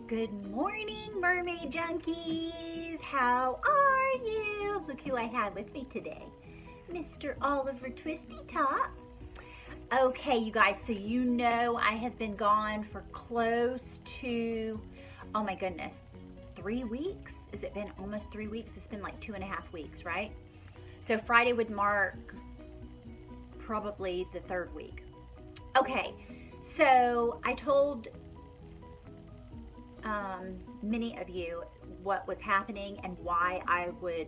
Good morning, mermaid junkies. How are you? Look who I have with me today, Mr. Oliver Twisty Top. Okay, you guys, so you know I have been gone for close to, oh my goodness, 3 weeks? Has it been almost 3 weeks? It's been like 2.5 weeks, right? So Friday would mark probably the 3rd week. Okay, so I told many of you what was happening and why I would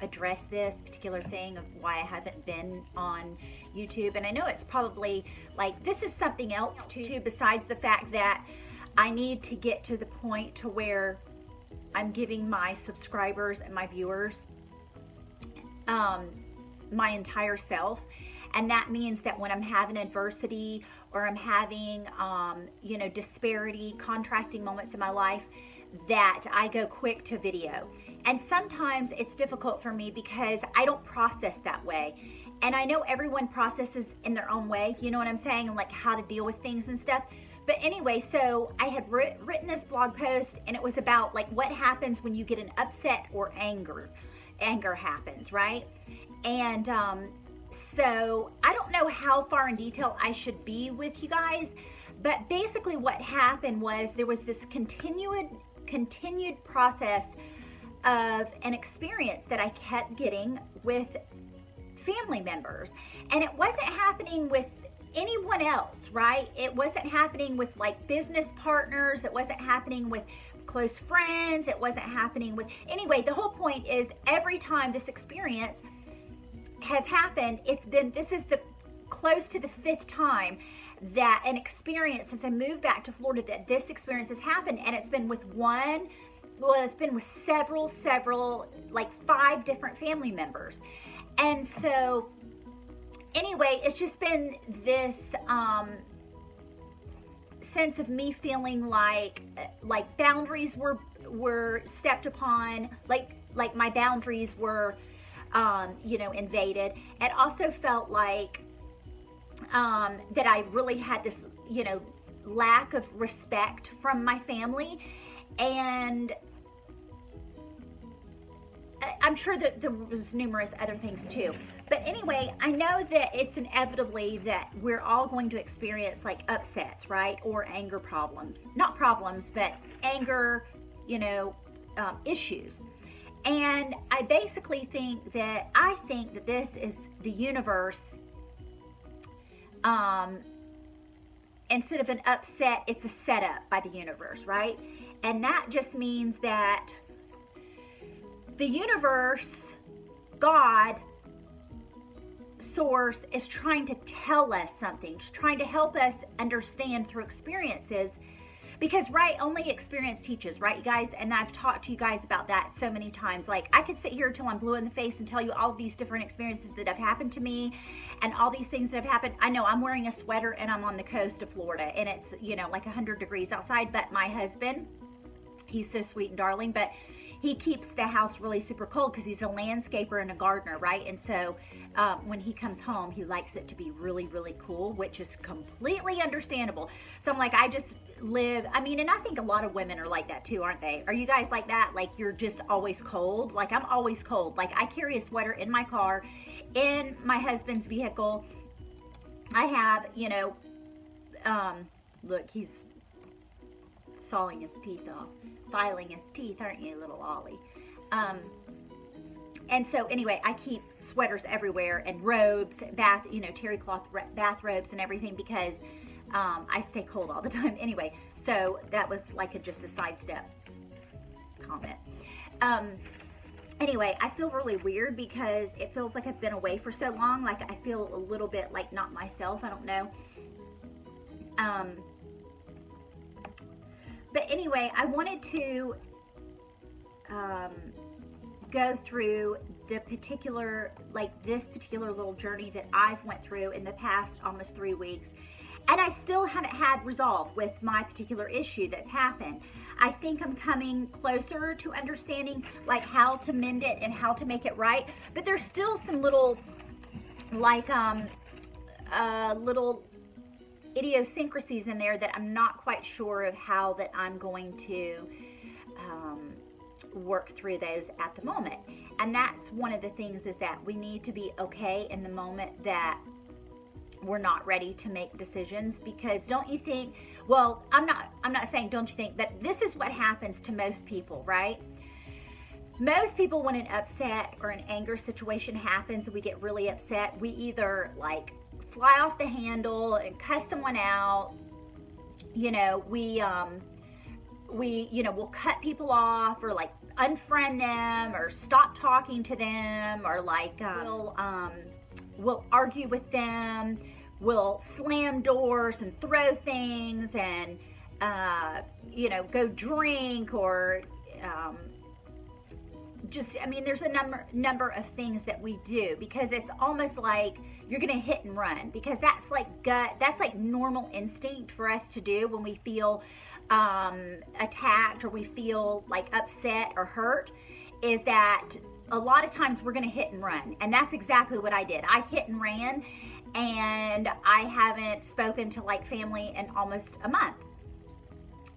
address this particular thing of why I haven't been on YouTube. And I know it's probably like, this is something else too, besides the fact that I need to get to the point to where I'm giving my subscribers and my viewers my entire self. And that means that when I'm having adversity or I'm having, disparity, contrasting moments in my life, that I go quick to video. And sometimes it's difficult for me because I don't process that way. And I know everyone processes in their own way, you know what I'm saying? And like how to deal with things and stuff. But anyway, so I had written this blog post, and it was about like what happens when you get an upset or anger happens, right? And so I don't know how far in detail I should be with you guys, but basically what happened was there was this continued process of an experience that I kept getting with family members, and it wasn't happening with anyone else, right? It wasn't happening with like business partners, it wasn't happening with close friends, it wasn't happening with, anyway, the whole point is every time this experience has happened, this is the close to the 5th time that an experience since I moved back to Florida that this experience has happened. And it's been with it's been with several, like 5 different family members. And so anyway, it's just been this sense of me feeling like boundaries were stepped upon, like my boundaries were invaded. It also felt like that I really had this, lack of respect from my family. And I'm sure that there was numerous other things too. But anyway, I know that it's inevitably that we're all going to experience like upsets, right? Or anger problems. Not problems, but anger, issues. And I basically think that this is the universe. Instead of an upset, it's a setup by the universe, right? And that just means that the universe, God, source, is trying to tell us something. It's trying to help us understand through experiences. Because, right, only experience teaches, right, you guys? And I've talked to you guys about that so many times. Like, I could sit here till I'm blue in the face and tell you all these different experiences that have happened to me and all these things that have happened. I know I'm wearing a sweater and I'm on the coast of Florida, and it's, like 100 degrees outside. But my husband, he's so sweet and darling, but he keeps the house really super cold because he's a landscaper and a gardener, right? And so when he comes home, he likes it to be really, really cool, which is completely understandable. So I'm like, I just live, and I think a lot of women are like that too, aren't they? Are you guys like that? Like, you're just always cold? Like, I'm always cold. Like, I carry a sweater in my car, in my husband's vehicle. I have, look, he's sawing his teeth off, filing his teeth, aren't you, little Ollie? And so anyway, I keep sweaters everywhere and robes, terry cloth bathrobes and everything because I stay cold all the time. Anyway, so that was like just a sidestep comment. Anyway, I feel really weird because it feels like I've been away for so long. Like, I feel a little bit like not myself. I don't know. But anyway, I wanted to go through this particular little journey that I've went through in the past almost 3 weeks. And I still haven't had resolve with my particular issue that's happened. I think I'm coming closer to understanding like how to mend it and how to make it right. But there's still some little idiosyncrasies in there that I'm not quite sure of how that I'm going to work through those at the moment. And that's one of the things, is that we need to be okay in the moment that we're not ready to make decisions. Because don't you think, well, I'm not saying don't you think, but this is what happens to most people, right? Most people, when an upset or an anger situation happens, we get really upset. We either like fly off the handle and cuss someone out. You know, we we'll cut people off, or like unfriend them, or stop talking to them, or like we'll argue with them. We'll slam doors and throw things, and go drink, or there's a number of things that we do, because it's almost like you're gonna hit and run, because that's like normal instinct for us to do when we feel attacked, or we feel like upset or hurt, is that a lot of times we're gonna hit and run. And that's exactly what I did. I hit and ran, and I haven't spoken to like family in almost a month.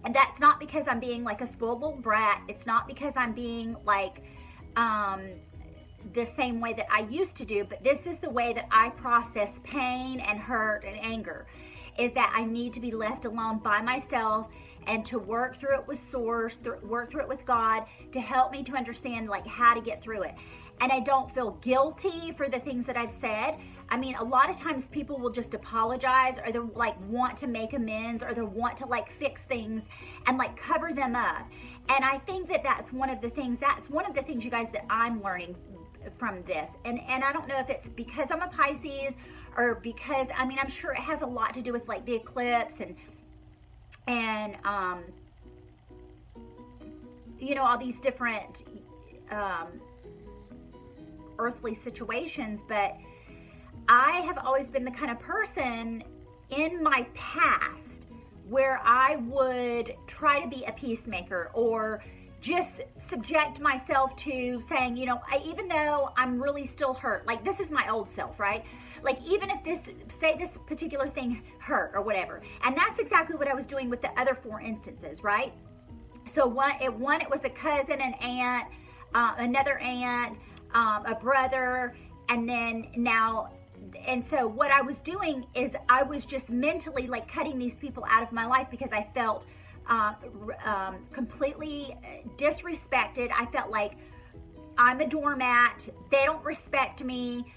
And that's not because I'm being like a spoiled little brat. It's not because I'm being like the same way that I used to do, but this is the way that I process pain and hurt and anger, is that I need to be left alone by myself, and to work through it with Source, work through it with God, to help me to understand like how to get through it. And I don't feel guilty for the things that I've said. I mean, a lot of times people will just apologize, or they'll like want to make amends, or they'll want to like fix things and like cover them up. And I think that that's one of the things, you guys, that I'm learning from this. And I don't know if it's because I'm a Pisces, or because, I'm sure it has a lot to do with like the eclipse and all these different earthly situations. But I have always been the kind of person in my past where I would try to be a peacemaker, or just subject myself to saying, even though I'm really still hurt, like this is my old self, right? Like even if this particular thing hurt or whatever. And that's exactly what I was doing with the other 4 instances, right? So one, it was a cousin, an aunt, another aunt, a brother, and then now. And so what I was doing is I was just mentally like cutting these people out of my life, because I felt completely disrespected. I felt like I'm a doormat. They don't respect me.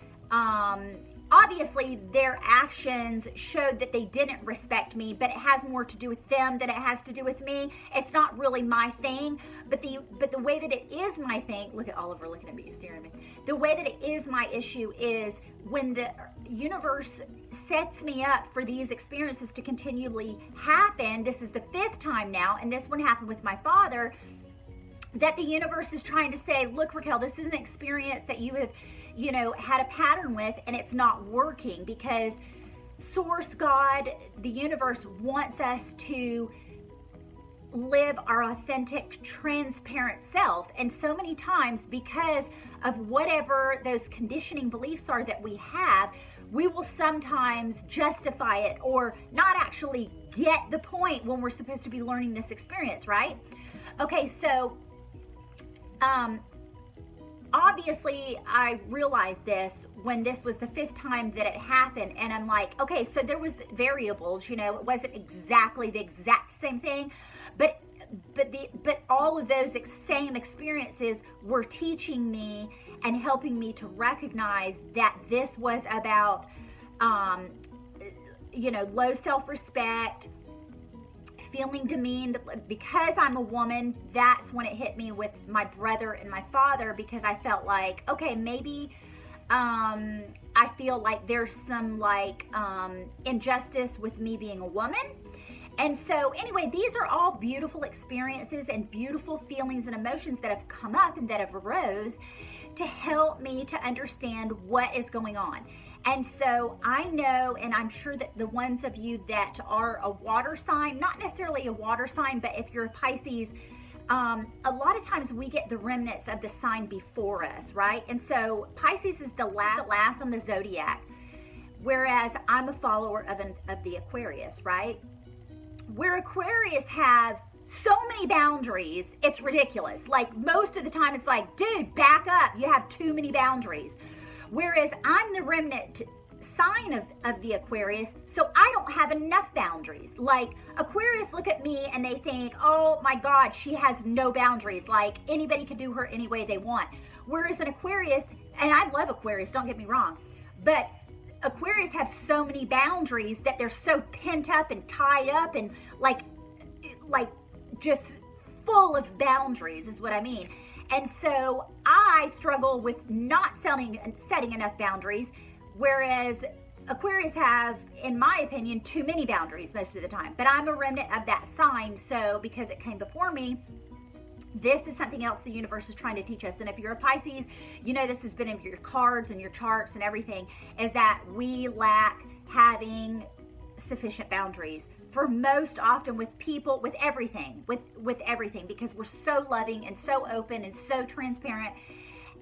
Obviously, their actions showed that they didn't respect me, but it has more to do with them than it has to do with me. It's not really my thing, but the way that it is my thing, look at Oliver looking at me, staring at me. The way that it is my issue is when the universe sets me up for these experiences to continually happen. This is the 5th time now, and this one happened with my father, that the universe is trying to say, look, Raquel, this is an experience that you have had a pattern with, and it's not working, because Source, God, the universe wants us to live our authentic, transparent self. And so many times, because of whatever those conditioning beliefs are that we have, we will sometimes justify it or not actually get the point when we're supposed to be learning this experience, right? Okay, so obviously I realized this when this was the 5th time that it happened, and I'm like, okay, so there was variables, it wasn't exactly the exact same thing, but all of those same experiences were teaching me and helping me to recognize that this was about low self-respect, feeling demeaned. Because I'm a woman, that's when it hit me with my brother and my father, because I felt like, okay, maybe I feel like there's some injustice with me being a woman. And so anyway, these are all beautiful experiences and beautiful feelings and emotions that have come up and that have arose to help me to understand what is going on. And so I know, and I'm sure that the ones of you that are a water sign, not necessarily a water sign, but if you're a Pisces, a lot of times we get the remnants of the sign before us, right? And so Pisces is the last on the zodiac. whereas I'm a follower of the Aquarius, right? Where Aquarius have so many boundaries, it's ridiculous. Like most of the time it's like, dude, back up, you have too many boundaries. Whereas I'm the remnant sign of the Aquarius, so I don't have enough boundaries. Like Aquarius look at me and they think, oh my God, she has no boundaries. Like anybody can do her any way they want. Whereas an Aquarius, and I love Aquarius, don't get me wrong, but Aquarius have so many boundaries that they're so pent up and tied up and like just full of boundaries is what I mean. And so I struggle with not setting enough boundaries, whereas Aquarius have, in my opinion, too many boundaries most of the time. But I'm a remnant of that sign, so because it came before me, this is something else the universe is trying to teach us. And if you're a Pisces, you know this has been in your cards and your charts and everything, is that we lack having sufficient boundaries for most often with people, with everything, with everything, because we're so loving and so open and so transparent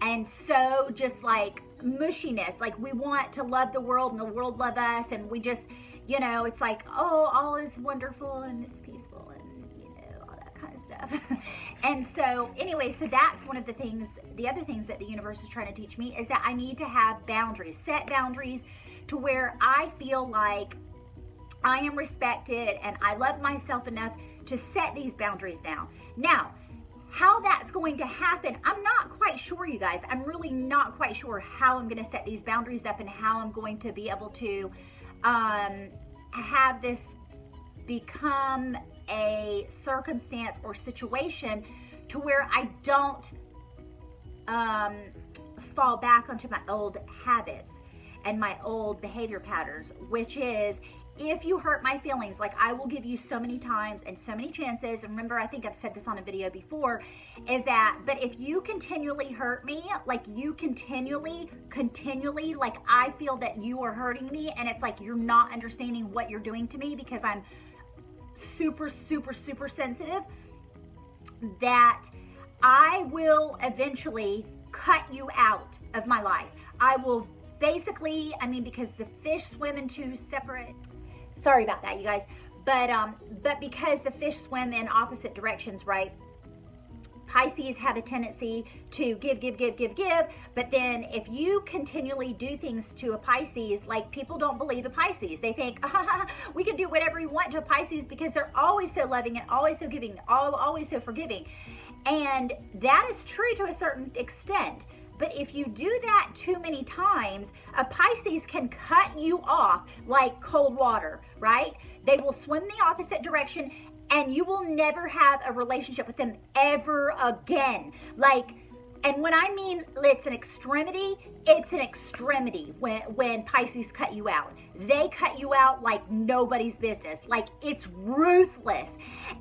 and so just like mushiness. Like we want to love the world and the world love us, and we just, you know, it's like, oh, all is wonderful and it's peaceful and, you know, all that kind of stuff. And so anyway, so that's one of the things, the other things that the universe is trying to teach me is that I need to have boundaries, set boundaries to where I feel like I am respected and I love myself enough to set these boundaries down. Now, how that's going to happen, I'm not quite sure, you guys. I'm really not quite sure how I'm going to set these boundaries up and how I'm going to be able to have this become a circumstance or situation to where I don't fall back onto my old habits and my old behavior patterns, which is, if you hurt my feelings, like I will give you so many times and so many chances. And remember, I think I've said this on a video before, is that, but if you continually hurt me, like you continually, like I feel that you are hurting me and it's like you're not understanding what you're doing to me because I'm super, super, super sensitive, that I will eventually cut you out of my life. I will basically, I mean, because the fish swim in two separate, sorry about that, you guys, but because the fish swim in opposite directions, right? Pisces have a tendency to give, but then if you continually do things to a Pisces, like people don't believe a Pisces. They think, we can do whatever we want to a Pisces because they're always so loving and always so giving, always so forgiving. And that is true to a certain extent. But if you do that too many times, a Pisces can cut you off like cold water, right? They will swim the opposite direction and you will never have a relationship with them ever again. Like, and when I mean it's an extremity when Pisces cut you out. They cut you out like nobody's business. Like it's ruthless.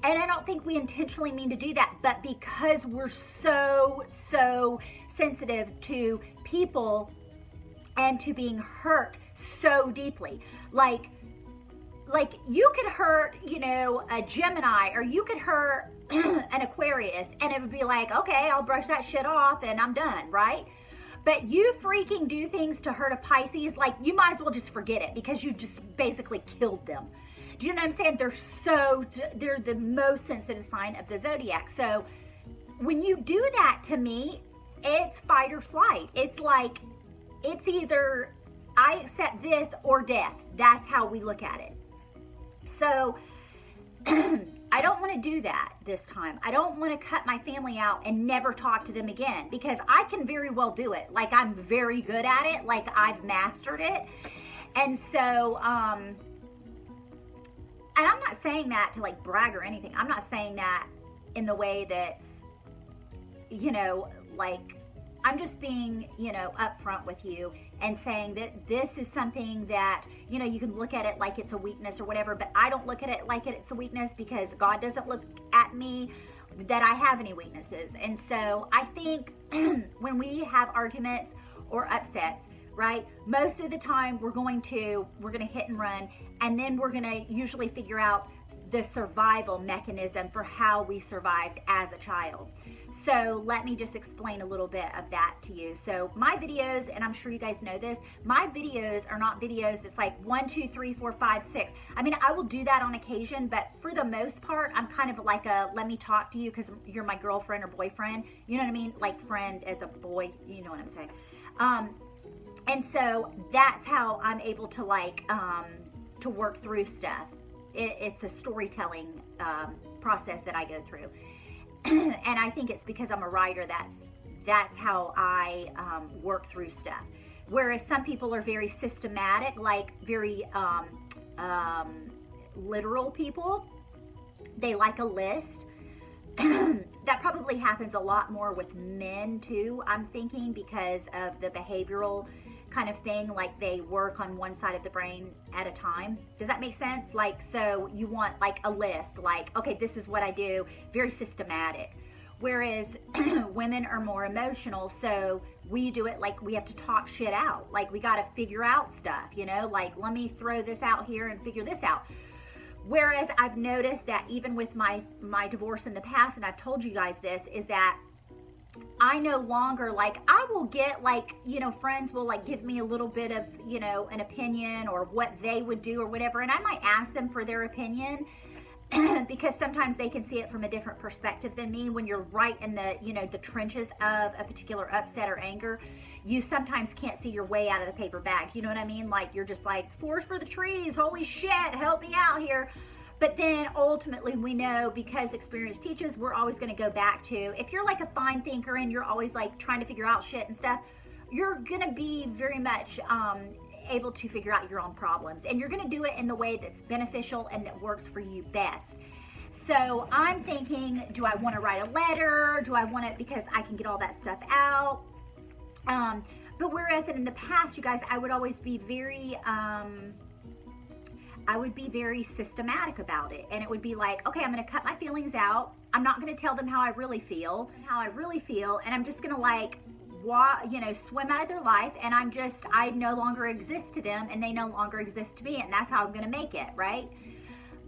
And I don't think we intentionally mean to do that, but because we're so sensitive to people and to being hurt so deeply. Like you could hurt, you know, a Gemini, or you could hurt an Aquarius, and it would be like, okay, I'll brush that shit off and I'm done, right? But you freaking do things to hurt a Pisces, like you might as well just forget it because you just basically killed them. Do you know what I'm saying? They're the most sensitive sign of the zodiac. So when you do that to me, it's fight or flight. It's like, it's either I accept this or death. That's how we look at it. So I don't want to do that this time. I don't want to cut my family out and never talk to them again, because I can very well do it. Like I'm very good at it. Like I've mastered it. And so, and I'm not saying that to like brag or anything. I'm not saying that in the way that's, you know, like, I'm just being, you know, upfront with you and saying that this is something that, you know, you can look at it like it's a weakness or whatever, but I don't look at it like it's a weakness because God doesn't look at me that I have any weaknesses. And so I think when we have arguments or upsets, right, most of the time we're going to hit and run, and then we're going to usually figure out the survival mechanism for how we survived as a child. So let me just explain a little bit of that to you. So my videos, and I'm sure you guys know this, my videos are not videos that's like 1, 2, 3, 4, 5, 6. I mean, I will do that on occasion, but for the most part, I'm kind of like a, let me talk to you because you're my girlfriend or boyfriend. You know what I mean? Like friend as a boy, you know what I'm saying? And so that's how I'm able to like, to work through stuff. It's a storytelling process that I go through. And I think it's because I'm a writer, that's how I work through stuff. Whereas some people are very systematic, like very literal people. They like a list. That probably happens a lot more with men too, I'm thinking, because of the behavioral kind of thing, like they work on one side of the brain at a time. Does that make sense? Like, so you want like a list, like, okay, this is what I do, very systematic. Whereas women are more emotional, so we do it like we have to talk shit out. Like we got to figure out stuff, you know, like let me throw this out here and figure this out. Whereas I've noticed that even with my divorce in the past, and I've told you guys this, is that I no longer, like, I will get, like, you know, friends will, like, give me a little bit of, you know, an opinion or what they would do or whatever, and I might ask them for their opinion because sometimes they can see it from a different perspective than me. When you're right in the, you know, the trenches of a particular upset or anger, you sometimes can't see your way out of the paper bag. You know what I mean? Like, you're just like, forest for the trees, holy shit, help me out here. But then ultimately we know, because experience teaches, we're always going to go back to, if you're like a fine thinker and you're always like trying to figure out shit and stuff, you're going to be very much able to figure out your own problems. And you're going to do it in the way that's beneficial and that works for you best. So I'm thinking, do I want to write a letter? Do I want it because I can get all that stuff out? But whereas in the past, you guys, I would always be very... I would be very systematic about it, and it would be like, okay, I'm going to cut my feelings out. I'm not going to tell them how I really feel, and I'm just going to like, you know, swim out of their life, and I no longer exist to them, and they no longer exist to me, and that's how I'm going to make it, right?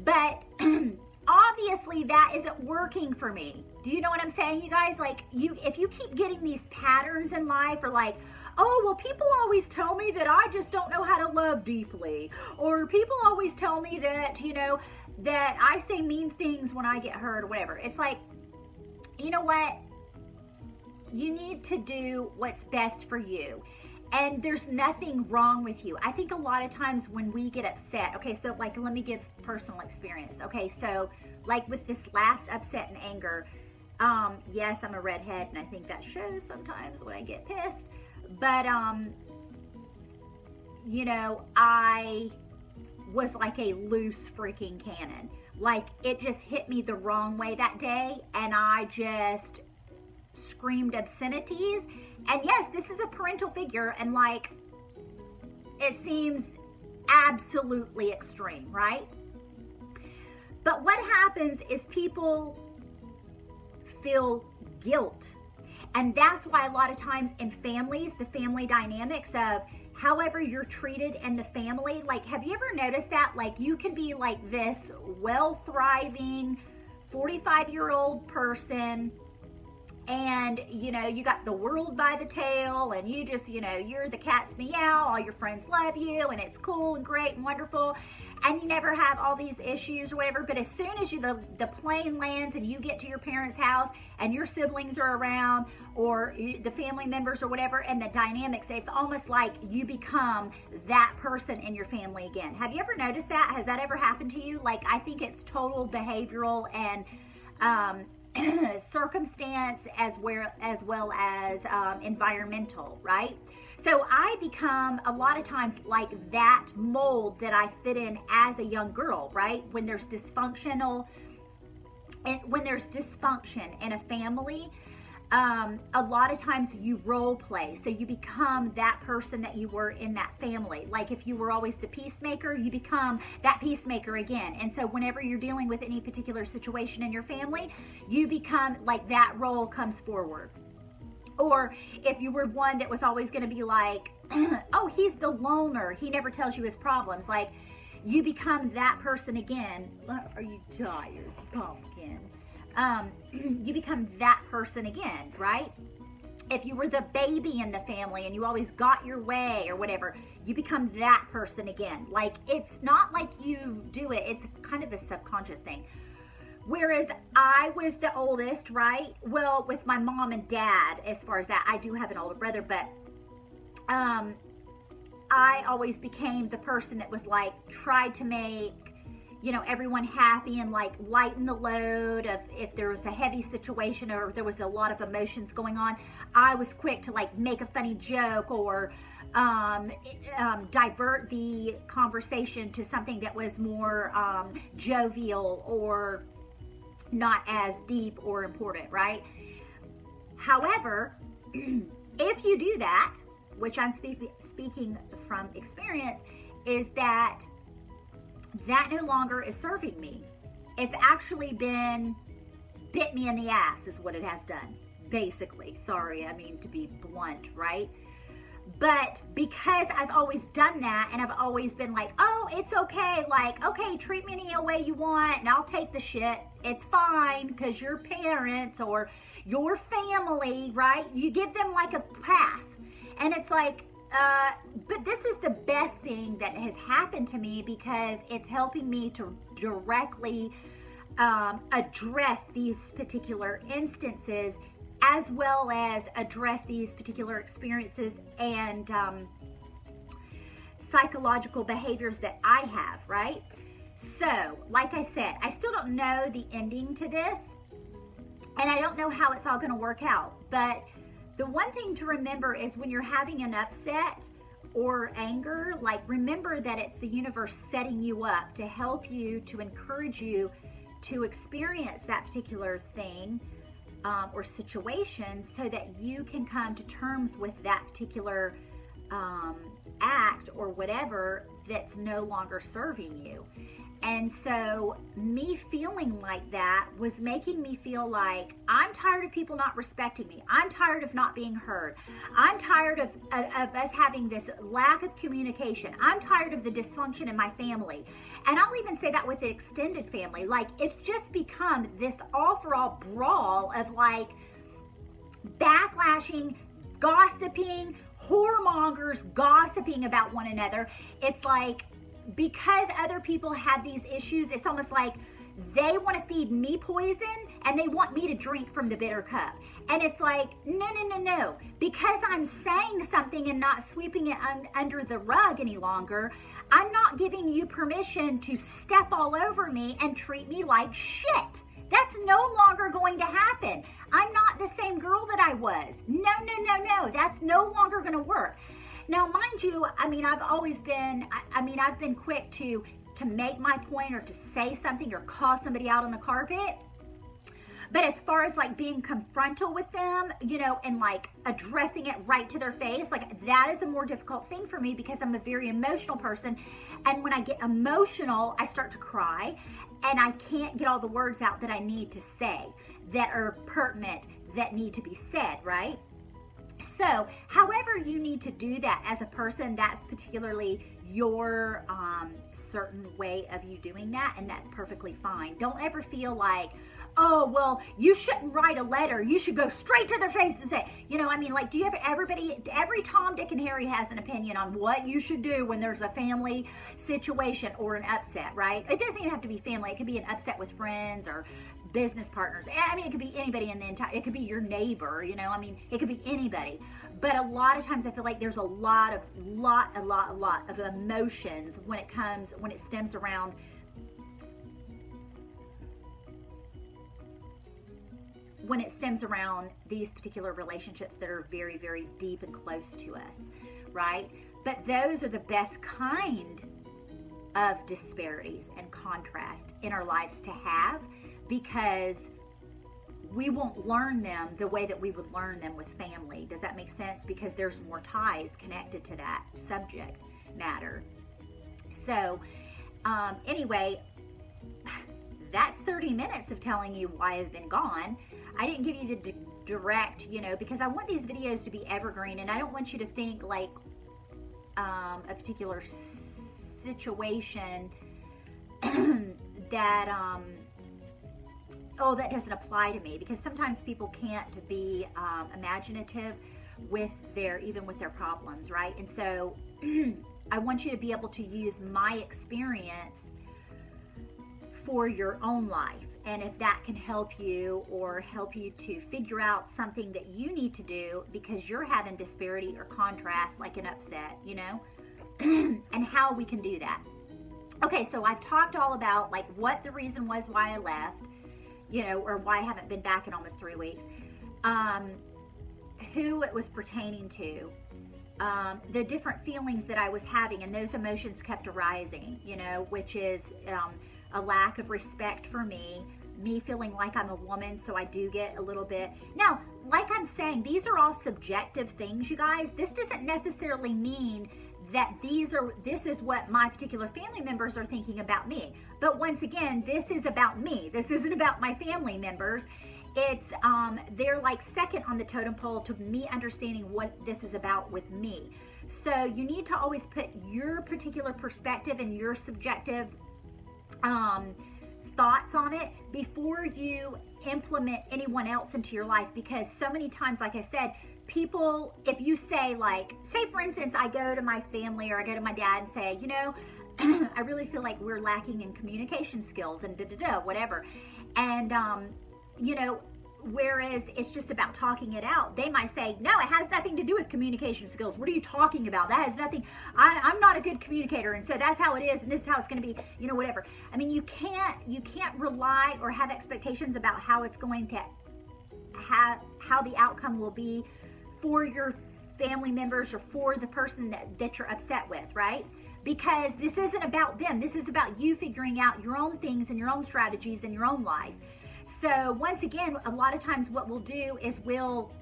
But obviously that isn't working for me. Do you know what I'm saying, you guys? Like, if you keep getting these patterns in life, or like, oh, well, people always tell me that I just don't know how to love deeply. Or people always tell me that, you know, that I say mean things when I get hurt or whatever. It's like, you know what? You need to do what's best for you. And there's nothing wrong with you. I think a lot of times when we get upset, okay, so like, let me give personal experience. Okay, so like with this last upset and anger, yes, I'm a redhead, and I think that shows sometimes when I get pissed. But, you know, I was like a loose freaking cannon. Like, it just hit me the wrong way that day, and I just screamed obscenities. And yes, this is a parental figure, and like, it seems absolutely extreme, right? But what happens is people feel guilt. And that's why a lot of times in families, the family dynamics of however you're treated in the family, like, have you ever noticed that? Like, you can be like this well-thriving 45-year-old person, and, you know, you got the world by the tail, and you just, you know, you're the cat's meow, all your friends love you, and it's cool and great and wonderful, and you never have all these issues or whatever. But as soon as the plane lands and you get to your parents' house and your siblings are around, or the family members or whatever, and the dynamics, it's almost like you become that person in your family again. Have you ever noticed that? Has that ever happened to you? Like, I think it's total behavioral and circumstance as well as environmental, right? So I become a lot of times like that mold that I fit in as a young girl, right? When there's dysfunction in a family, a lot of times you role play. So you become that person that you were in that family. Like, if you were always the peacemaker, you become that peacemaker again. And so whenever you're dealing with any particular situation in your family, you become like that role comes forward. Or if you were one that was always going to be like, oh, he's the loner, he never tells you his problems. Like, you become that person again. Are you tired, pumpkin? You become that person again, right? If you were the baby in the family and you always got your way or whatever, you become that person again. Like, it's not like you do it, it's kind of a subconscious thing. Whereas I was the oldest, right? Well, with my mom and dad, as far as that, I do have an older brother, but I always became the person that was like, tried to make, you know, everyone happy and like lighten the load of if there was a heavy situation or there was a lot of emotions going on. I was quick to like make a funny joke or divert the conversation to something that was more jovial or not as deep or important, right? However, if you do that, which I'm speaking from experience, is that no longer is serving me. It's actually bit me in the ass is what it has done, basically. Sorry, I mean to be blunt, right? But because I've always done that and I've always been like, oh, it's okay, like, okay, treat me any way you want and I'll take the shit. It's fine because your parents or your family, right? You give them like a pass. And it's like, but this is the best thing that has happened to me because it's helping me to directly address these particular instances as well as address these particular experiences and psychological behaviors that I have, right? So, like I said, I still don't know the ending to this, and I don't know how it's all going to work out, but the one thing to remember is when you're having an upset or anger, like remember that it's the universe setting you up to help you, to encourage you to experience that particular thing or situation so that you can come to terms with that particular act or whatever that's no longer serving you. And so me feeling like that was making me feel like I'm tired of people not respecting me. I'm tired of not being heard. I'm tired of us having this lack of communication. I'm tired of the dysfunction in my family. And I'll even say that with the extended family. Like, it's just become this all-for-all brawl of like backlashing, gossiping, whoremongers gossiping about one another. It's like, because other people have these issues, it's almost like they want to feed me poison and they want me to drink from the bitter cup. And it's like, no. Because I'm saying something and not sweeping it under the rug any longer, I'm not giving you permission to step all over me and treat me like shit. That's no longer going to happen. I'm not the same girl that I was. No. That's no longer going to work. Now, mind you, I mean, I've always been, I've been quick to make my point or to say something or call somebody out on the carpet. But as far as like being confrontal with them, you know, and like addressing it right to their face, like that is a more difficult thing for me because I'm a very emotional person. And when I get emotional, I start to cry and I can't get all the words out that I need to say that are pertinent, that need to be said, right? So, however you need to do that as a person, that's particularly your certain way of you doing that, and that's perfectly fine. Don't ever feel like, oh, well, you shouldn't write a letter. You should go straight to their face and say, you know, I mean, like, every Tom, Dick, and Harry has an opinion on what you should do when there's a family situation or an upset, right? It doesn't even have to be family. It could be an upset with friends or business partners. I mean, it could be anybody in the entire, it could be your neighbor, you know, I mean, it could be anybody. But a lot of times I feel like there's a lot of emotions when it stems around these particular relationships that are very, very deep and close to us, right? But those are the best kind of disparities and contrast in our lives to have, because we won't learn them the way that we would learn them with family. Does that make sense? Because there's more ties connected to that subject matter. So anyway, that's 30 minutes of telling you why I've been gone. I didn't give you the direct, you know, because I want these videos to be evergreen, and I don't want you to think like a particular situation that, oh, that doesn't apply to me, because sometimes people can't be imaginative with even with their problems, right? And so I want you to be able to use my experience for your own life. And if that can help you, or help you to figure out something that you need to do because you're having disparity or contrast, like an upset, you know, and how we can do that. Okay, so I've talked all about like what the reason was why I left, you know, or why I haven't been back in almost 3 weeks, who it was pertaining to, the different feelings that I was having, and those emotions kept arising, you know, which is a lack of respect for me feeling like I'm a woman, so I do get a little bit. Now, like I'm saying, these are all subjective things, you guys. This doesn't necessarily mean that this is what my particular family members are thinking about me. But once again, this is about me. This isn't about my family members. It's they're like second on the totem pole to me understanding what this is about with me. So you need to always put your particular perspective and your subjective thoughts on it before you implement anyone else into your life. Because so many times, like I said, people, if you say, like, say for instance, I go to my family or I go to my dad and say, you know, I really feel like we're lacking in communication skills and whatever. And, you know, whereas it's just about talking it out, they might say, no, it has nothing to do with communication skills. What are you talking about? That has nothing. I'm not a good communicator, and so that's how it is, and this is how it's going to be, you know, whatever. I mean, you can't rely or have expectations about how it's going to how the outcome will be for your family members or for the person that you're upset with, right? Because this isn't about them. This is about you figuring out your own things and your own strategies in your own life. So once again, a lot of times what we'll do is we'll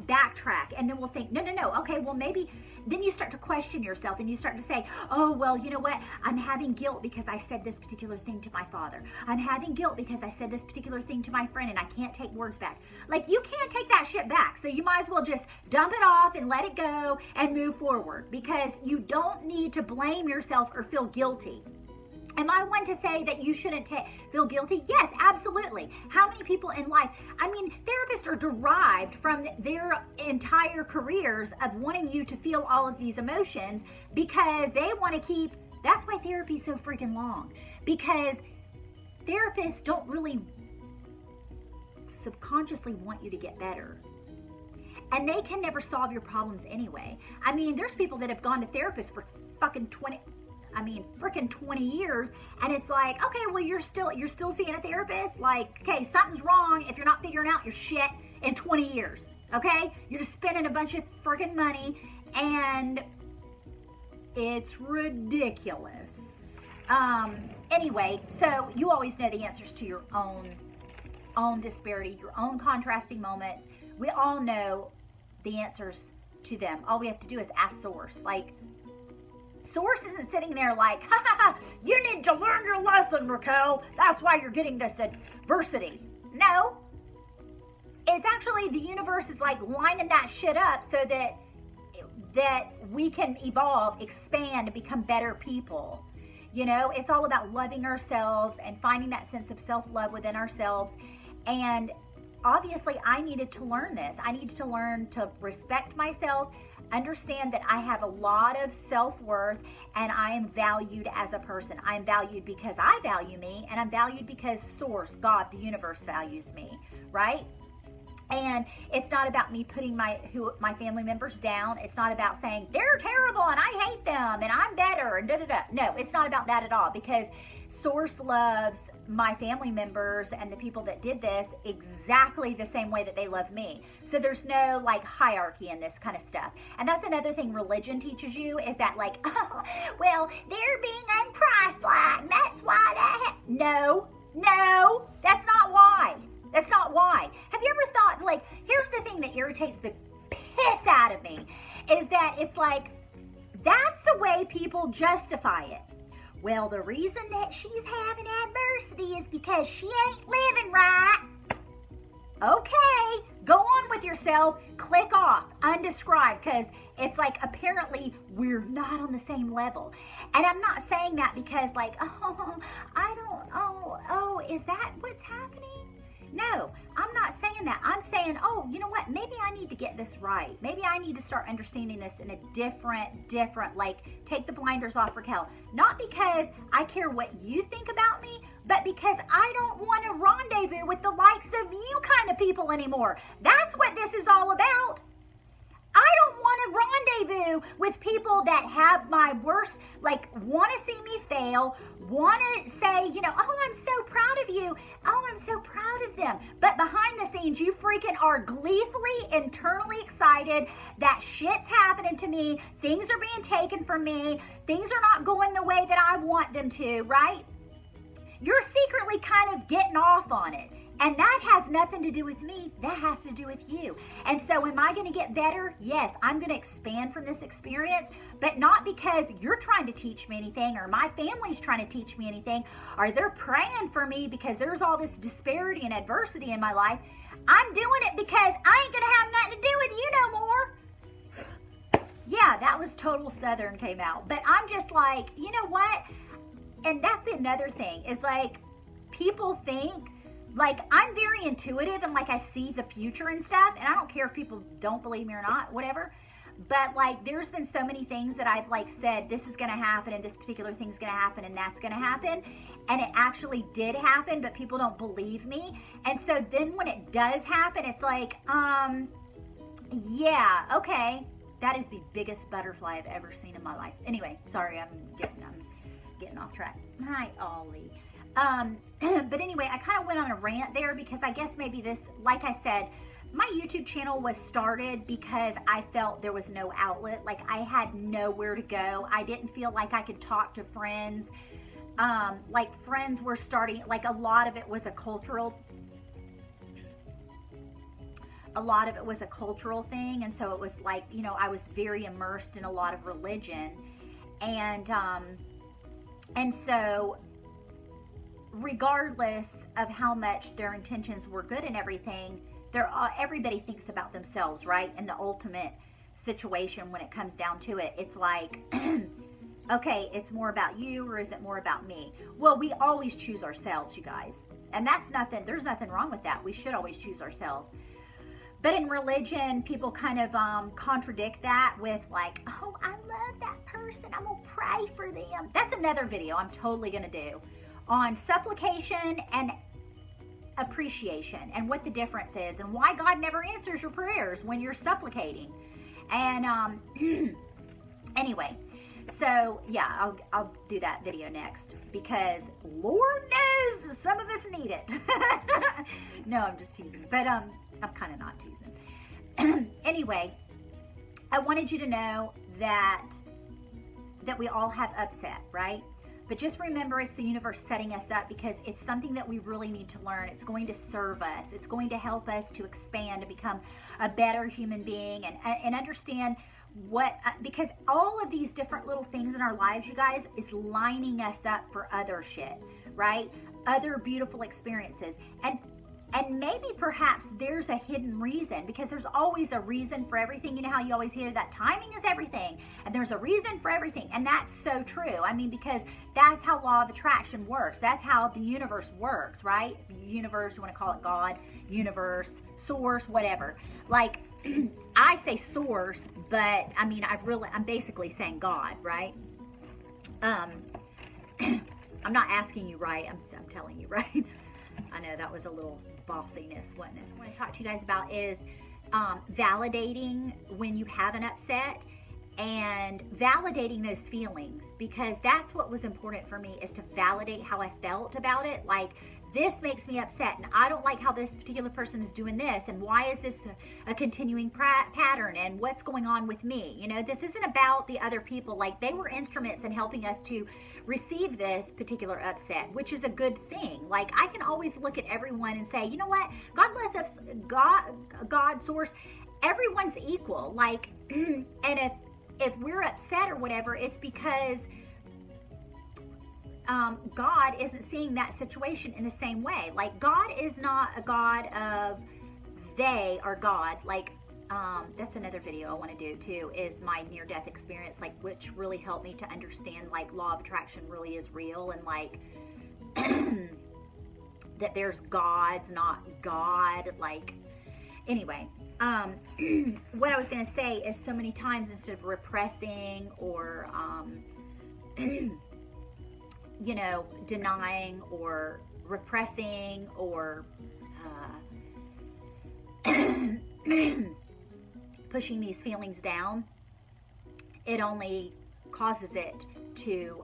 backtrack, and then we'll think, no, okay, well maybe, then you start to question yourself and you start to say, oh, well, you know what, I'm having guilt because I said this particular thing to my father. I'm having guilt because I said this particular thing to my friend, and I can't take words back. Like, you can't take that shit back. So you might as well just dump it off and let it go and move forward, because you don't need to blame yourself or feel guilty. Am I one to say that you shouldn't feel guilty? Yes, absolutely. How many people in life, I mean, therapists are derived from their entire careers of wanting you to feel all of these emotions, because they want to keep, that's why therapy is so freaking long, because therapists don't really subconsciously want you to get better. And they can never solve your problems anyway. I mean, there's people that have gone to therapists for fucking 20 years, and it's like, okay, well, you're still seeing a therapist? Like, okay, something's wrong if you're not figuring out your shit in 20 years, okay? You're just spending a bunch of freaking money, and it's ridiculous. Anyway, so you always know the answers to your own disparity, your own contrasting moments. We all know the answers to them. All we have to do is ask Source. Like, Source isn't sitting there like, ha ha ha, you need to learn your lesson, Raquel. That's why you're getting this adversity. No. It's actually, the universe is like lining that shit up so that we can evolve, expand, and become better people. You know, it's all about loving ourselves and finding that sense of self-love within ourselves. And obviously, I needed to learn this. I needed to learn to respect myself, understand that I have a lot of self-worth, and I am valued as a person. I'm valued because I value me, and I'm valued because Source, God, the universe values me, right? And it's not about me putting my family members down. It's not about saying they're terrible and I hate them and I'm better and da-da-da. No, it's not about that at all, because Source loves my family members and the people that did this exactly the same way that they love me. So there's no like hierarchy in this kind of stuff. And that's another thing religion teaches you, is that like, oh, well, they're being unchristlike, that's why that No, that's not why. That's not why. Have you ever thought, like, here's the thing that irritates the piss out of me, is that it's like, that's the way people justify it. Well, the reason that she's having adversity is because she ain't living right. Okay, go on with yourself, click off, undescribed, because it's like apparently we're not on the same level. And I'm not saying that because like, oh, I don't, oh, is that what's happening? No, I'm not saying that. I'm saying, oh, you know what? Maybe I need to get this right. Maybe I need to start understanding this in a different, like, take the blinders off, Raquel. Not because I care what you think about me, but because I don't want to rendezvous with the likes of you kind of people anymore. That's what this is all about. I don't want to rendezvous with people that have my worst, like, want to see me fail, want to say, you know, oh, I'm so proud of you. Oh, I'm so proud of them. But behind the scenes, you freaking are gleefully, internally excited that shit's happening to me. Things are being taken from me. Things are not going the way that I want them to, right? You're secretly kind of getting off on it. And that has nothing to do with me. That has to do with you. And so am I going to get better? Yes, I'm going to expand from this experience, but not because you're trying to teach me anything or my family's trying to teach me anything or they're praying for me because there's all this disparity and adversity in my life. I'm doing it because I ain't going to have nothing to do with you no more. Yeah, that was total Southern came out. But I'm just like, you know what? And that's another thing is like people think, like, I'm very intuitive and, like, I see the future and stuff, and I don't care if people don't believe me or not, whatever, but, like, there's been so many things that I've, like, said, this is going to happen, and this particular thing's going to happen, and that's going to happen, and it actually did happen, but people don't believe me, and so then when it does happen, it's like, yeah, okay, that is the biggest butterfly I've ever seen in my life. Anyway, sorry, I'm getting off track. Hi, Ollie. But anyway, I kind of went on a rant there because I guess maybe this, like I said, my YouTube channel was started because I felt there was no outlet. Like I had nowhere to go. I didn't feel like I could talk to friends. Like friends were starting, like a lot of it was a cultural thing. And so it was like, you know, I was very immersed in a lot of religion. And so regardless of how much their intentions were good and everything, everybody thinks about themselves, right? In the ultimate situation, when it comes down to it, it's like, okay, it's more about you or is it more about me? Well, we always choose ourselves, you guys. And there's nothing wrong with that. We should always choose ourselves. But in religion, people kind of contradict that with like, oh, I love that person. I'm going to pray for them. That's another video I'm totally going to do on supplication and appreciation and what the difference is and why God never answers your prayers when you're supplicating. And anyway, so yeah, I'll do that video next because Lord knows some of us need it. No, I'm just teasing, but I'm kind of not teasing. Anyway, I wanted you to know that we all have upset, right? But just remember, it's the universe setting us up because it's something that we really need to learn. It's going to serve us. It's going to help us to expand, to become a better human being and understand because all of these different little things in our lives, you guys, is lining us up for other shit, right? Other beautiful experiences. And maybe perhaps there's a hidden reason because there's always a reason for everything. You know how you always hear that timing is everything and there's a reason for everything. And that's so true. I mean, because that's how law of attraction works. That's how the universe works, right? Universe, you want to call it God, universe, source, whatever. Like I say source, but I mean, I'm basically saying God, right? I'm not asking you, right? I'm telling you, right? I know that was a little bossiness, wasn't it? What I want to talk to you guys about is validating when you have an upset and validating those feelings, because that's what was important for me, is to validate how I felt about it. Like, this makes me upset and I don't like how this particular person is doing this, and why is this a continuing pattern, and what's going on with me? You know, this isn't about the other people. Like, they were instruments in helping us to receive this particular upset, which is a good thing. Like, I can always look at everyone and say, you know what, God bless us, God, source, everyone's equal. Like, and if we're upset or whatever, it's because God isn't seeing that situation in the same way. Like, God is not a God of they are God. Like, that's another video I want to do too, is my near-death experience, like, which really helped me to understand, like, law of attraction really is real, and like that there's gods, not God. Like, anyway, what I was going to say is, so many times, instead of repressing or you know, denying or repressing or pushing these feelings down, it only causes it to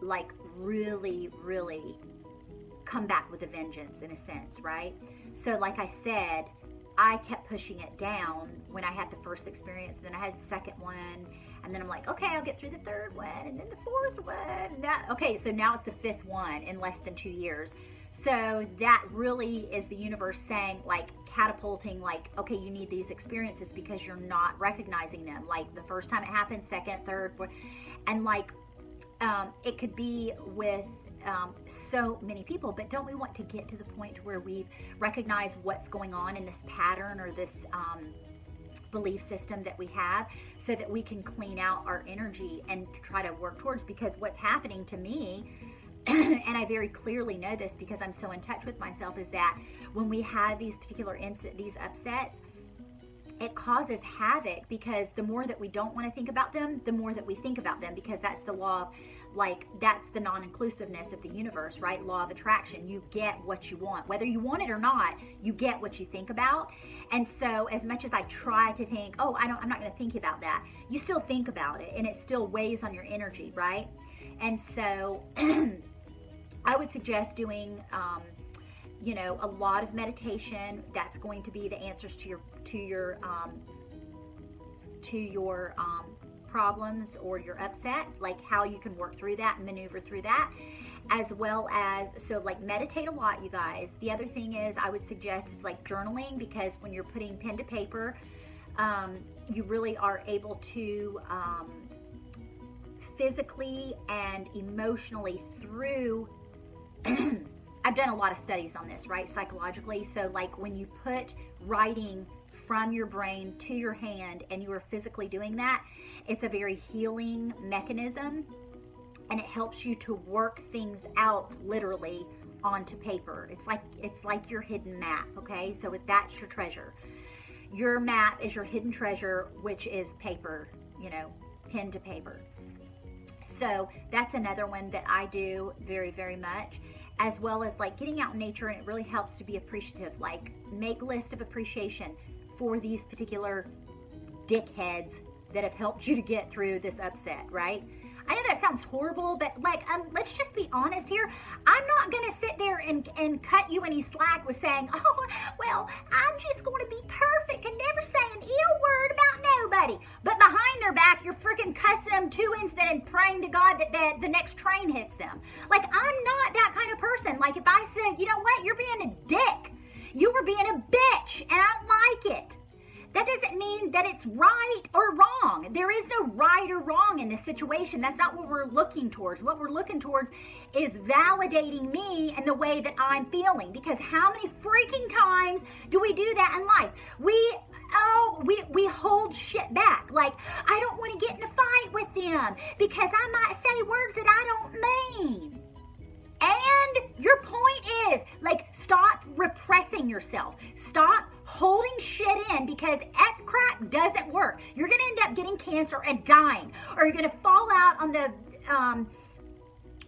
like really come back with a vengeance, in a sense, right? So like I said, I kept pushing it down when I had the first experience, and then I had the second one, and then I'm like, okay, I'll get through the third one, and then the fourth one. Okay, so now it's the fifth one in less than 2 years. So that really is the universe saying, like, catapulting, like, okay, you need these experiences because you're not recognizing them. Like, the first time it happened, second, third, fourth, and like, it could be with so many people. But don't we want to get to the point where we've recognized what's going on in this pattern or this belief system that we have, so that we can clean out our energy and try to work towards? Because what's happening to me, and I very clearly know this because I'm so in touch with myself, is that when we have these particular these upsets, it causes havoc, because the more that we don't want to think about them, the more that we think about them, because that's the law of, like, that's the non-inclusiveness of the universe, right? Law of attraction. You get what you want. Whether you want it or not, you get what you think about. And so as much as I try to think, oh, I'm not going to think about that, you still think about it, and it still weighs on your energy, right? And so I would suggest doing you know, a lot of meditation. That's going to be the answers to your problems or your upset, like how you can work through that and maneuver through that, as well as, so like, meditate a lot, you guys. The other thing is, I would suggest, is like journaling, because when you're putting pen to paper, you really are able to physically and emotionally through I've done a lot of studies on this, right, psychologically. So like, when you put writing from your brain to your hand and you are physically doing that, it's a very healing mechanism, and it helps you to work things out literally onto paper. It's like your hidden map, okay? So that's your treasure. Your map is your hidden treasure, which is paper, you know, pen to paper. So that's another one that I do very much, as well as like getting out in nature. And it really helps to be appreciative. Like, make a list of appreciation for these particular dickheads that have helped you to get through this upset, right? I know that sounds horrible, but like, let's just be honest here. I'm not going to sit there and cut you any slack with saying, oh, well, I'm just going to be perfect and never say an ill word about nobody. But behind their back, you're freaking cussing them to instead and praying to God that the next train hits them. Like, I'm not that kind of person. Like, if I said, you know what, you're being a dick, you were being a bitch, and I don't like it, that doesn't mean that it's right or wrong. There is no right or wrong in this situation. That's not what we're looking towards. What we're looking towards is validating me and the way that I'm feeling. Because how many freaking times do we do that in life? We hold shit back. Like, I don't want to get in a fight with them because I might say words that I don't mean. And your point is, like, stop repressing yourself. Stop holding shit in, because that crap doesn't work. You're going to end up getting cancer and dying, or you're going to fall out on the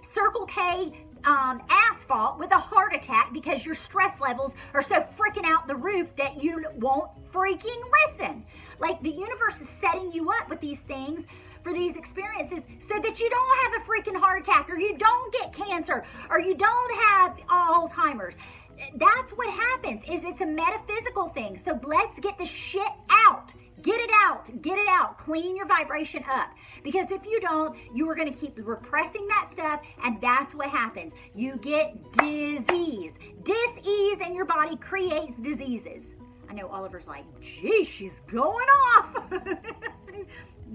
Circle K asphalt with a heart attack because your stress levels are so freaking out the roof that you won't freaking listen. Like, the universe is setting you up with these things for these experiences so that you don't have a freaking heart attack, or you don't get cancer, or you don't have Alzheimer's. That's what happens. It's a metaphysical thing. So let's get the shit out. Get it out. Get it out. Clean your vibration up. Because if you don't, you are going to keep repressing that stuff, and that's what happens. You get disease. Dis-ease in your body creates diseases. I know Oliver's like, gee, she's going off. I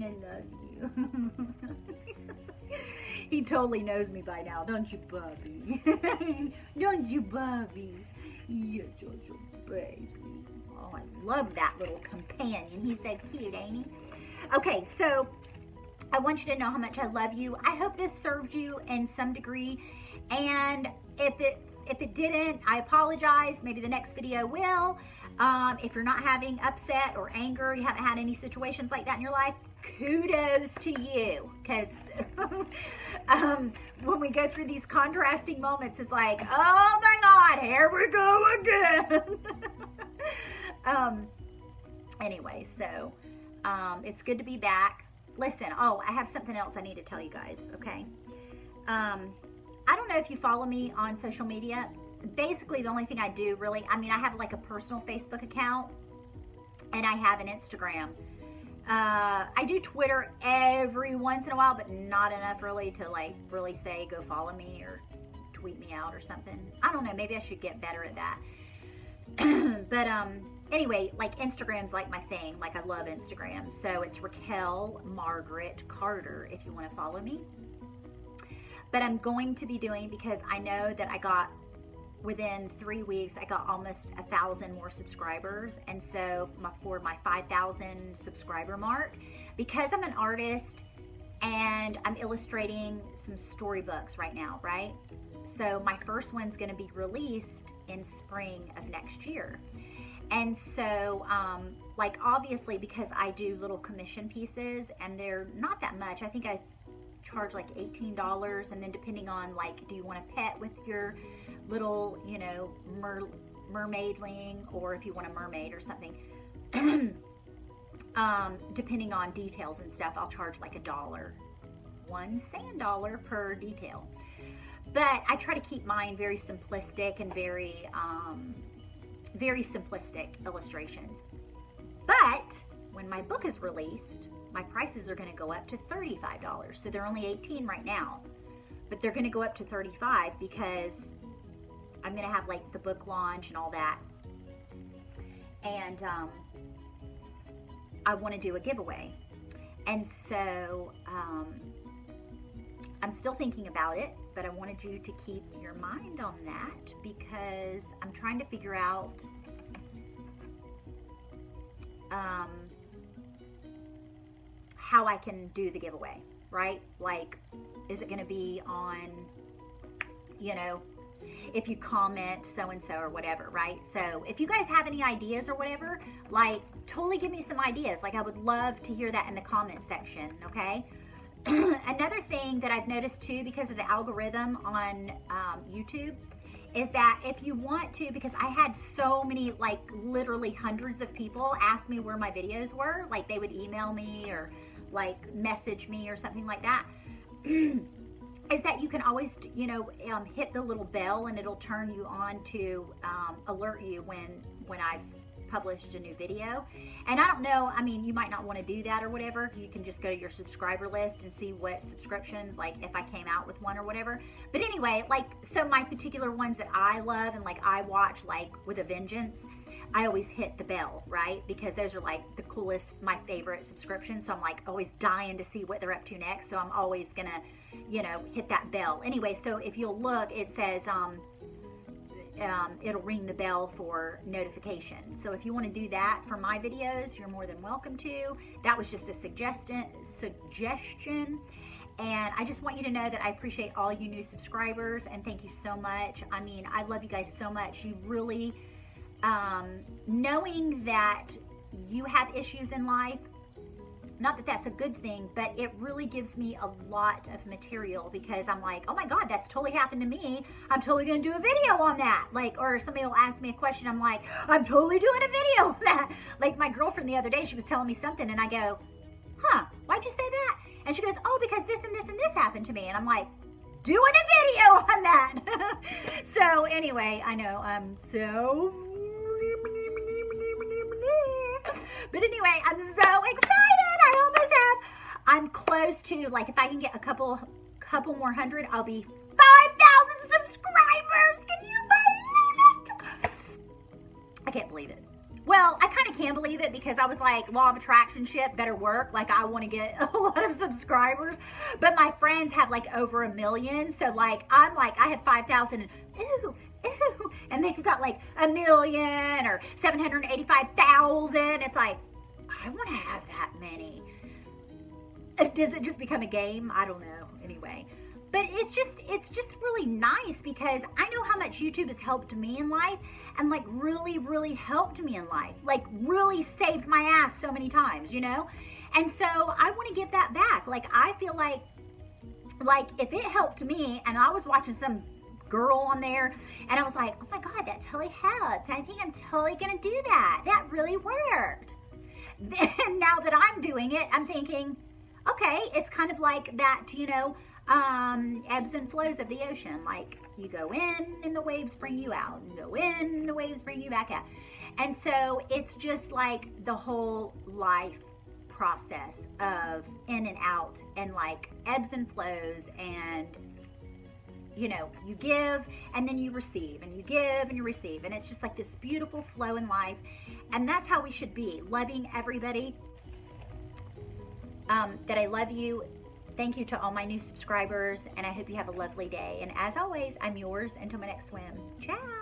love you. He totally knows me by now, don't you, Bobby? Don't you, Bobby? You're such a baby. Oh, I love that little companion. He's so cute, ain't he? Okay, so I want you to know how much I love you. I hope this served you in some degree. And if it didn't, I apologize. Maybe the next video will. If you're not having upset or anger, you haven't had any situations like that in your life, kudos to you. Because when we go through these contrasting moments, it's like, oh my God, here we go again. Anyway, so it's good to be back. Listen, oh, I have something else I need to tell you guys, okay? I don't know if you follow me on social media. Basically, the only thing I do really, I mean, I have like a personal Facebook account and I have an Instagram. I do Twitter every once in a while, but not enough really to like really say go follow me or tweet me out or something. I don't know, maybe I should get better at that. But anyway, like Instagram's like my thing. Like I love Instagram. So it's Raquel Margaret Carter if you want to follow me. But I'm going to be doing, because I know that I got, within 3 weeks, I got almost 1,000 more subscribers. And so for my 5,000 subscriber mark, because I'm an artist and I'm illustrating some storybooks right now, right? So my first one's going to be released in spring of next year. And so, like obviously, because I do little commission pieces and they're not that much, I think I charge like $18, and then depending on like, do you want a pet with your little, you know, mermaidling, or if you want a mermaid or something, depending on details and stuff, I'll charge like $1, $1 sand per detail. But I try to keep mine very simplistic and very simplistic illustrations. But when my book is released, my prices are going to go up to $35. So they're only $18 right now, but they're going to go up to $35 because I'm going to have like the book launch and all that. And I want to do a giveaway. And so I'm still thinking about it, but I wanted you to keep your mind on that because I'm trying to figure out how I can do the giveaway, right? Like, is it going to be on, you know, if you comment so-and-so or whatever, right? So if you guys have any ideas or whatever, like, totally give me some ideas. Like, I would love to hear that in the comment section, okay? Another thing that I've noticed too, because of the algorithm on YouTube, is that if you want to, because I had so many, like literally hundreds of people ask me where my videos were, like they would email me or like message me or something like that, is that you can always, you know, hit the little bell and it'll turn you on to alert you when I've published a new video. And I don't know, I mean, you might not want to do that or whatever. You can just go to your subscriber list and see what subscriptions, like if I came out with one or whatever. But anyway, like, so my particular ones that I love and like I watch like with a vengeance, I always hit the bell, right? Because those are like the coolest, my favorite subscriptions. So I'm like always dying to see what they're up to next. So I'm always gonna, you know, hit that bell. Anyway, so if you'll look, it says, it'll ring the bell for notification. So if you want to do that for my videos, you're more than welcome to. That was just a suggestion. And I just want you to know that I appreciate all you new subscribers and thank you so much. I mean, I love you guys so much. You really, knowing that you have issues in life, not that that's a good thing, but it really gives me a lot of material because I'm like, oh my God, that's totally happened to me. I'm totally going to do a video on that. Like, or somebody will ask me a question. I'm like, I'm totally doing a video on that. Like my girlfriend the other day, she was telling me something and I go, huh, why'd you say that? And she goes, oh, because this and this and this happened to me. And I'm like, doing a video on that. So anyway, I know I'm so, but anyway, I'm so excited. I almost have, I'm close to, like, if I can get a couple more hundred, I'll be 5,000 subscribers. Can you believe it? I can't believe it. Well, I kind of can believe it because I was like, law of attraction shit better work. Like, I want to get a lot of subscribers. But my friends have like over 1 million. So like, I'm like, I have 5,000 and ooh, and they've got like 1 million or 785,000. It's like, I want to have that many. Does it just become a game? I don't know. Anyway, but it's just really nice because I know how much YouTube has helped me in life, and like really helped me in life, like really saved my ass so many times, you know? And so I want to give that back. Like, I feel like if it helped me, and I was watching some girl on there and I was like, oh my God, that totally helped. I think I'm totally gonna do that. That really worked. Then now that I'm doing it, I'm thinking, okay, it's kind of like that, you know, ebbs and flows of the ocean. Like, you go in and the waves bring you out. You go in and the waves bring you back out. And so it's just like the whole life process of in and out, and like ebbs and flows, and you know, you give and then you receive, and you give and you receive, and it's just like this beautiful flow in life. And that's how we should be, loving everybody. That I love you. Thank you to all my new subscribers, and I hope you have a lovely day. And as always, I'm yours until my next swim. Ciao.